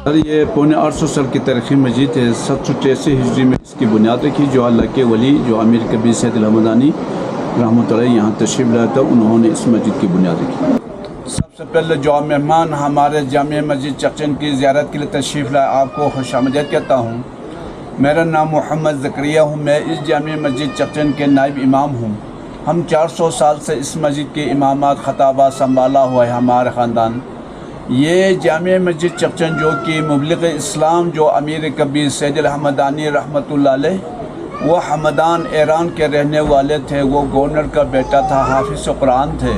سر یہ 850 سال کی تاریخی مسجد ہے۔ 783 ہجری میں اس کی بنیاد رکھی، جو اللہ کے ولی جو امیر کبیر سید الحمدانی رحمۃ اللہ یہاں تشریف لایا تھا، انہوں نے اس مسجد کی بنیاد رکھی۔ سب سے پہلے جو مہمان ہمارے جامع مسجد چکچن کی زیارت کے لیے تشریف لائے، آپ کو خوش آمدید کہتا ہوں۔ میرا نام محمد زکریہ ہوں، میں اس جامع مسجد چکچن کے نائب امام ہوں۔ ہم 400 سال سے اس مسجد کے امامات خطابات سنبھالا ہوا ہے ہمارے خاندان۔ یہ جامع مسجد چکچن جو کہ مبلغ اسلام جو امیر کبیر سید الحمدانی رحمۃ اللہ علیہ، وہ ہمدان ایران کے رہنے والے تھے، وہ گورنر کا بیٹا تھا، حافظ قرآن تھے۔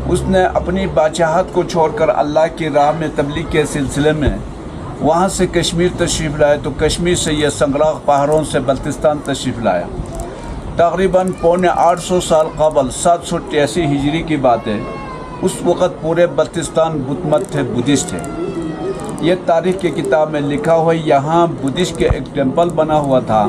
اس نے اپنی بادشاہت کو چھوڑ کر اللہ کی راہ میں تبلیغ کے سلسلے میں وہاں سے کشمیر تشریف لائے، تو کشمیر سے یہ سنگراغ پہاڑوں سے بلتستان تشریف لایا۔ تقریباً 850 سال قبل 783 ہجری کی بات ہے۔ اس وقت پورے بلتستان بدھ مت تھے، بدھسٹ تھے۔ یہ تاریخ کی کتاب میں لکھا ہوا ہے، یہاں بدھسٹ کے ایک ٹیمپل بنا ہوا تھا۔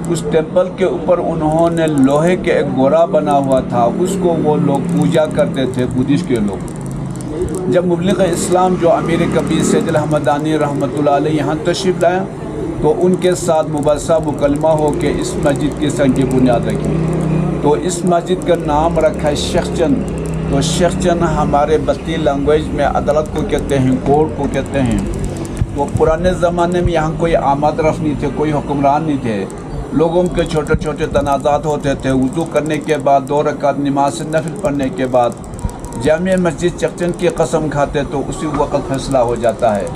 اس ٹیمپل کے اوپر انہوں نے لوہے کے ایک گورا بنا ہوا تھا، اس کو وہ لوگ پوجا کرتے تھے، بدھسٹ کے لوگ۔ جب مبلغ اسلام جو امیر کبیر سید الحمدانی رحمۃ اللہ علیہ یہاں تشریف لایا، تو ان کے ساتھ مباحثہ مکالمہ ہو کے اس مسجد کی سنگ کی بنیاد رکھی۔ تو اس مسجد کا نام رکھا ہے شیخ چند۔ تو شیخ چند ہمارے بستی لینگویج میں عدالت کو کہتے ہیں، کورٹ کو کہتے ہیں۔ تو پرانے زمانے میں یہاں کوئی آمد رفت نہیں تھے، کوئی حکمران نہیں تھے، لوگوں کے چھوٹے چھوٹے تنازعات ہوتے تھے۔ وضو کرنے کے بعد 2 رکعت نماز نفل پڑھنے کے بعد جامع مسجد چکچن کی قسم کھاتے تو اسی وقت فیصلہ ہو جاتا ہے۔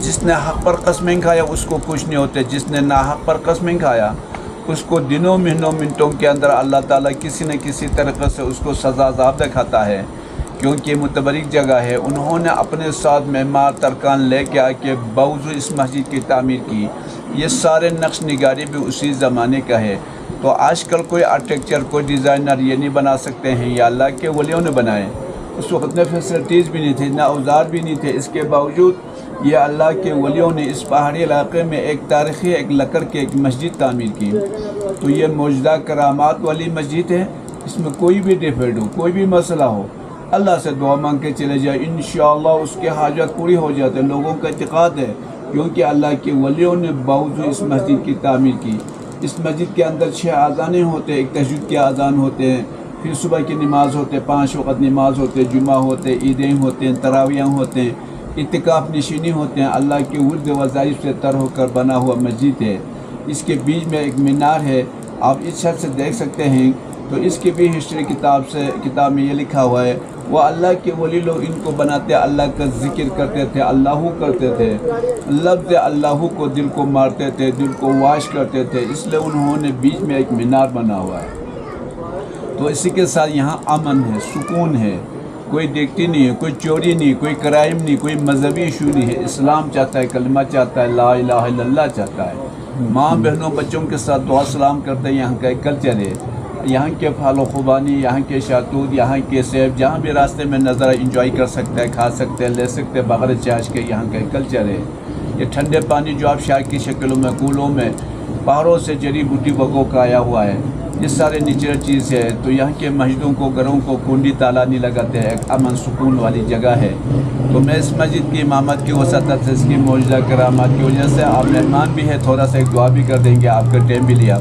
جس نے حق پر قسمیں کھایا اس کو کچھ نہیں ہوتے، جس نے ناحق پر قسمیں کھایا اس کو دنوں مہینوں منٹوں کے اندر اللہ تعالیٰ کسی نہ کسی طریقے سے اس کو سزا عذاب دکھاتا ہے، کیونکہ یہ متبرک جگہ ہے۔ انہوں نے اپنے ساتھ معمار ترکان لے کے آ کے باوجود اس مسجد کی تعمیر کی۔ یہ سارے نقش نگاری بھی اسی زمانے کا ہے۔ تو آج کل کوئی آرکیٹیکچر، کوئی ڈیزائنر یہ نہیں بنا سکتے ہیں، یہ اللہ کے ولیوں نے بنائے۔ اس وقت نہ فیسلٹیز بھی نہیں تھی، نہ اوزار بھی نہیں تھے، اس کے باوجود یہ اللہ کے ولیوں نے اس پہاڑی علاقے میں ایک تاریخی ایک لکڑ کے ایک مسجد تعمیر کی۔ تو یہ معجزہ کرامات والی مسجد ہے، اس میں کوئی بھی ڈیفیڈ ہو، کوئی بھی مسئلہ ہو، اللہ سے دعا مانگ کے چلے جائے، انشاءاللہ اس کے حاجات پوری ہو جاتے ہیں۔ لوگوں کا اعتقاد ہے، کیونکہ اللہ کے ولیوں نے باوجود اس مسجد کی تعمیر کی۔ اس مسجد کے اندر 6 اذانیں ہوتے ہیں، ایک تہجد کے اذان ہوتے ہیں، پھر صبح کی نماز ہوتے ہیں، 5 وقت نماز ہوتے ہیں، جمعہ ہوتے ہیں، عیدیں ہوتے ہیں، تراویح ہوتے ہیں، اعتکاف نشینی ہوتے ہیں۔ اللہ کے ورد وظائف سے تر ہو کر بنا ہوا مسجد ہے۔ اس کے بیچ میں ایک مینار ہے، آپ اس چھت سے دیکھ سکتے ہیں۔ تو اس کی بھی ہسٹری کتاب میں یہ لکھا ہوا ہے، وہ اللہ کے ولی لوگ ان کو بناتے اللہ کا ذکر کرتے تھے، اللہ کرتے تھے، لفظ اللہ کو دل کو مارتے تھے، دل کو واش کرتے تھے، اس لیے انہوں نے بیچ میں ایک مینار بنا ہوا ہے۔ تو اسی کے ساتھ یہاں امن ہے، سکون ہے، کوئی دیکھتی نہیں ہے، کوئی چوری نہیں، کوئی کرائم نہیں، کوئی مذہبی ایشو نہیں ہے۔ اسلام چاہتا ہے، کلمہ چاہتا ہے، لا الہ الا اللہ چاہتا ہے۔ ماں بہنوں بچوں کے ساتھ دعا سلام کرتے ہیں، یہاں کا ایک کلچر ہے۔ یہاں کے پھل و خوبانی، یہاں کے شہتوت، یہاں کے سیب، جہاں بھی راستے میں نظر انجوائے کر سکتے ہیں، کھا سکتے ہیں، لے سکتے ہیں بغیر چارج کے، یہاں کا ایک کلچر ہے۔ یہ ٹھنڈے پانی جو آپ شاہ کی شکلوں میں کولوں میں پہاڑوں سے جڑی بوٹی بگو کا آیا ہوا ہے، یہ سارے نیچرل چیز ہے۔ تو یہاں کے مسجدوں کو، گھروں کو کنڈی تالا نہیں لگاتے ہیں، ایک امن سکون والی جگہ ہے۔ تو میں اس مسجد کی امامت کی وسعت سے، اس کی معجزہ کرامات کی وجہ سے، آپ مہمان بھی ہے، تھوڑا سا ایک دعا بھی کر دیں گے، آپ کا ٹائم بھی لیا۔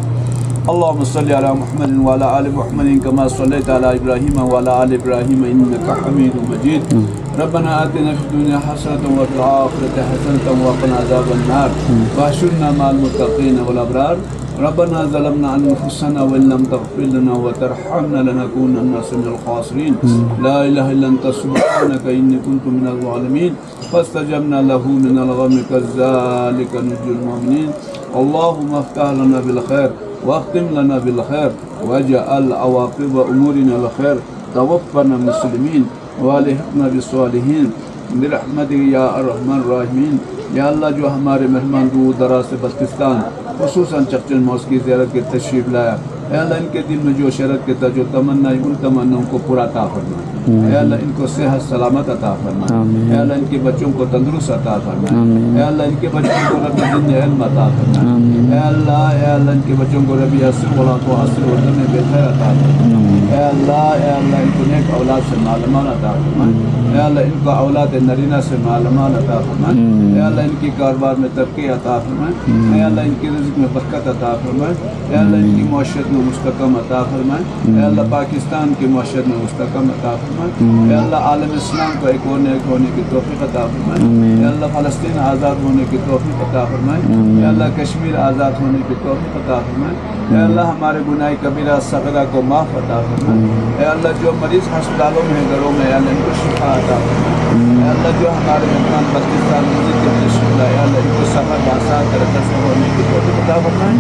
اللہم صلی علی محمد وعلی آل محمد کما صلیت علی ابراہیم وعلی آل ابراہیم انک حمید مجید۔ ربنا آتنا فی الدنیا حسنۃ وفی الآخرۃ حسنۃ وقنا عذاب النار واحشرنا مع المتقین والابرار۔ ربنا ظلمنا انفسنا وان لم تغفر لنا وترحمنا لنكونن من الخاسرین۔ لا الہ الا انت سبحانک انی کنت من الظالمین۔ فاستجبنا له من الغم كذلك نجزي المؤمنین۔ اللهم افتح لنا بالخير واختم لنا بالخير واجعل عواقب امورنا الخير، توفنا مسلمین والحقنا بالصالحین برحمتک یا ارحم الراحمین۔ یا اللہ، جو ہمارے مہمان دور دراز سے بلتستان خصوصاً چکچن موس کی زیارت کے تشریف لایا، اے اللہ ان کے دل میں جو شرط کے جو تمنا ہے ان تمناؤں کو پورا عطا فرما، اے اللہ ان کو صحت سلامت عطا فرما، اے اللہ ان کے بچوں کو تندرست عطا فرما، اے اللہ ان کے بچوں کو رب دین علم عطا فرما، اے اللہ ان کے بچوں کو ربی حسن اولاد و حسن اردو میں بہتر عطا فرما، اے اللہ ان کو نیک اولاد سے مالمان عطا فرما، اے اللہ ان کو اولاد نرینہ سے مالمان عطا فرما، اے اللہ ان کی کاروبار میں ترقی عطا فرما، اے اللہ ان کی رزق میں برکت عطا فرما، اے اللہ ان کی معاشرت میں مستحکم عطا فرما، اے اللہ پاکستان کی معاشرت میں مستحکم عطا فرما، اے اللہ عالم اسلام کو ایک ہونے کی توفیق عطا فرما، اے اللہ فلسطین آزاد ہونے کی توفیق عطا فرما، اے اللہ کشمیر آزاد ہونے کی توفیق عطا فرما، اے اللہ ہمارے گناہ کبیرہ صغیرہ کو معاف عطا فرما، اے اللہ جو مریض ہسپتالوں میں گھروں میں اے اللہ ان کو شفا عطا فرما، اے اللہ جو ہمارے مکان پاکستان مسجد کے تشکیل اے اللہ ان کو سفر بآسان طریقے سے ہونے کی توفیق عطا فرما،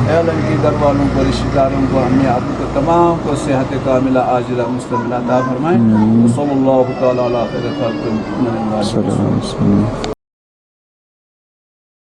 اے اللہ ان کے گھر والوں کو رشتہ داروں کو امی ابو کو تمام کو صحت کاملہ عاجلہ مستملہ عطا فرمائے۔ صلی اللہ تعالی علی خیر خلق محمد صلی اللہ علیہ وسلم۔